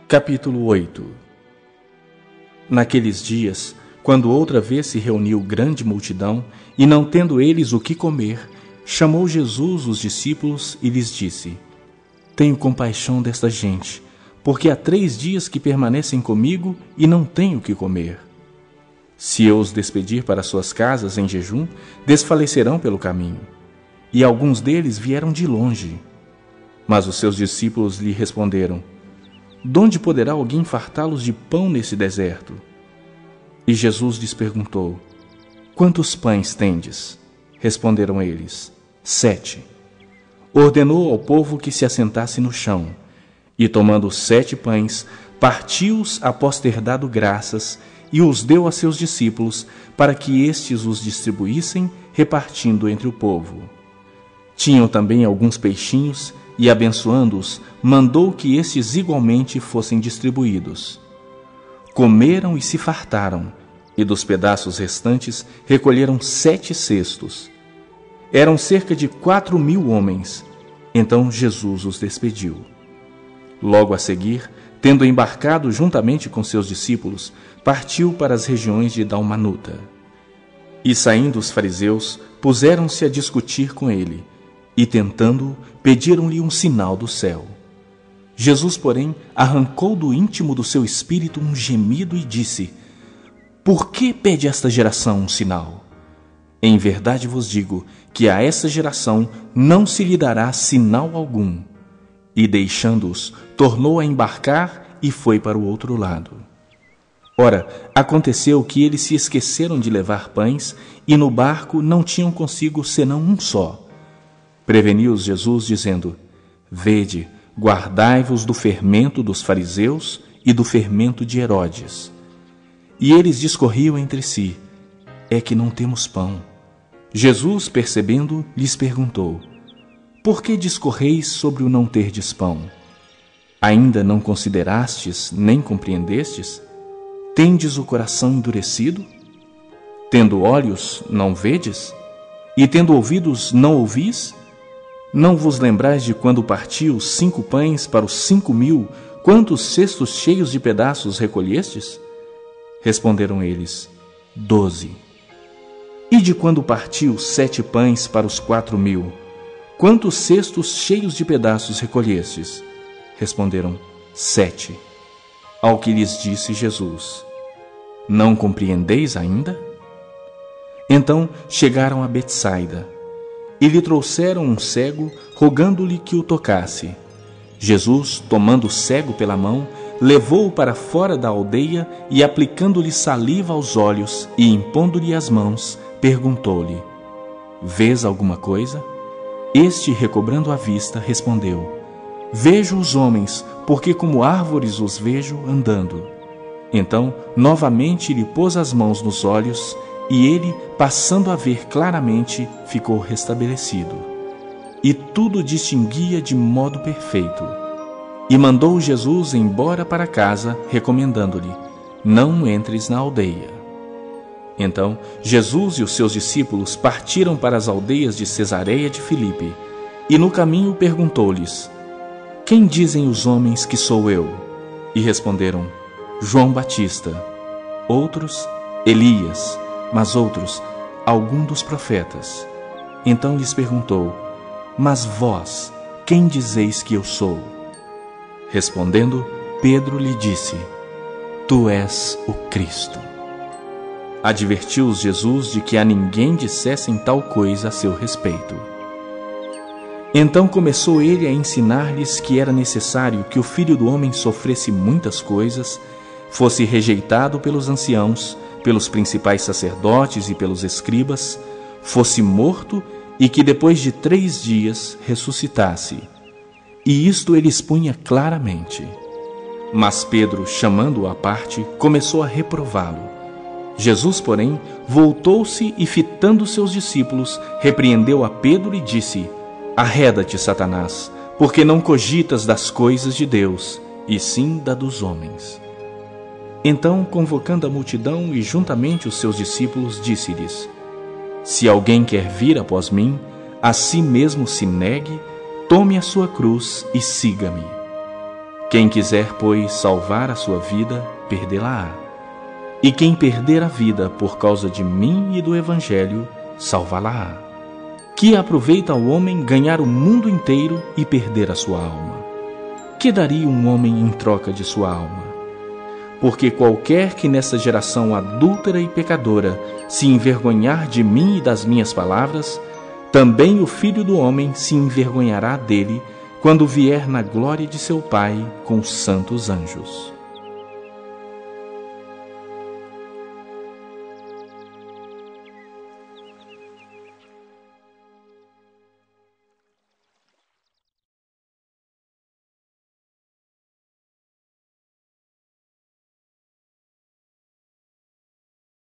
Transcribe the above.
Capítulo 8. Naqueles dias, quando outra vez se reuniu grande multidão, e não tendo eles o que comer, chamou Jesus os discípulos e lhes disse: Tenho compaixão desta gente, porque há 3 dias que permanecem comigo e não tenho o que comer. Se eu os despedir para suas casas em jejum, desfalecerão pelo caminho. E alguns deles vieram de longe. Mas os seus discípulos lhe responderam: Donde poderá alguém fartá-los de pão nesse deserto? E Jesus lhes perguntou: Quantos pães tendes? Responderam eles: 7. Ordenou ao povo que se assentasse no chão, e tomando os 7 pães, partiu-os após ter dado graças, e os deu a seus discípulos, para que estes os distribuíssem, repartindo entre o povo. Tinham também alguns peixinhos, e abençoando-os, mandou que estes igualmente fossem distribuídos. Comeram e se fartaram, e dos pedaços restantes recolheram 7 cestos. Eram cerca de 4.000 homens. Então Jesus os despediu. Logo a seguir, tendo embarcado juntamente com seus discípulos, partiu para as regiões de Dalmanuta. E saindo os fariseus, puseram-se a discutir com ele, e tentando-o, pediram-lhe um sinal do céu. Jesus, porém, arrancou do íntimo do seu espírito um gemido e disse: Por que pede esta geração um sinal? Em verdade vos digo que a essa geração não se lhe dará sinal algum. E deixando-os, tornou a embarcar e foi para o outro lado. Ora, aconteceu que eles se esqueceram de levar pães, e no barco não tinham consigo senão um só. Preveniu-os Jesus, dizendo: Vede, guardai-vos do fermento dos fariseus e do fermento de Herodes. E eles discorriam entre si: É que não temos pão. Jesus, percebendo, lhes perguntou: Por que discorreis sobre o não terdes pão? Ainda não considerastes, nem compreendestes? Tendes o coração endurecido? Tendo olhos, não vedes? E tendo ouvidos, não ouvis? Não vos lembrais de quando partiu os 5 pães para os 5.000, quantos cestos cheios de pedaços recolhestes? Responderam eles: 12. E de quando partiu 7 pães para os 4.000, quantos cestos cheios de pedaços recolhestes? Responderam: 7. Ao que lhes disse Jesus: Não compreendeis ainda? Então chegaram a Betsaida, e lhe trouxeram um cego, rogando-lhe que o tocasse. Jesus, tomando o cego pela mão, levou-o para fora da aldeia e, aplicando-lhe saliva aos olhos e impondo-lhe as mãos, perguntou-lhe: Vês alguma coisa? Este, recobrando a vista, respondeu: Vejo os homens, porque como árvores os vejo andando. Então, novamente lhe pôs as mãos nos olhos, e ele, passando a ver claramente, ficou restabelecido. E tudo distinguia de modo perfeito. E mandou Jesus embora para casa, recomendando-lhe: Não entres na aldeia. Então, Jesus e os seus discípulos partiram para as aldeias de Cesareia de Filipe, e no caminho perguntou-lhes: Quem dizem os homens que sou eu? E responderam: João Batista. Outros: Elias. Mas outros: algum dos profetas. Então lhes perguntou: Mas vós, quem dizeis que eu sou? Respondendo, Pedro lhe disse: Tu és o Cristo. Advertiu-os Jesus de que a ninguém dissessem tal coisa a seu respeito. Então começou ele a ensinar-lhes que era necessário que o Filho do Homem sofresse muitas coisas, fosse rejeitado pelos anciãos, pelos principais sacerdotes e pelos escribas, fosse morto e que depois de 3 dias ressuscitasse. E isto ele expunha claramente. Mas Pedro, chamando-o à parte, começou a reprová-lo. Jesus, porém, voltou-se e, fitando seus discípulos, repreendeu a Pedro e disse: Arreda-te, Satanás, porque não cogitas das coisas de Deus, e sim da dos homens. Então, convocando a multidão e juntamente os seus discípulos, disse-lhes: Se alguém quer vir após mim, a si mesmo se negue, tome a sua cruz e siga-me. Quem quiser, pois, salvar a sua vida, perdê-la-á. E quem perder a vida por causa de mim e do Evangelho, salvá-la-á. Que aproveita ao homem ganhar o mundo inteiro e perder a sua alma? Que daria um homem em troca de sua alma? Porque qualquer que nessa geração adúltera e pecadora se envergonhar de mim e das minhas palavras, também o Filho do Homem se envergonhará dele quando vier na glória de seu Pai com os santos anjos.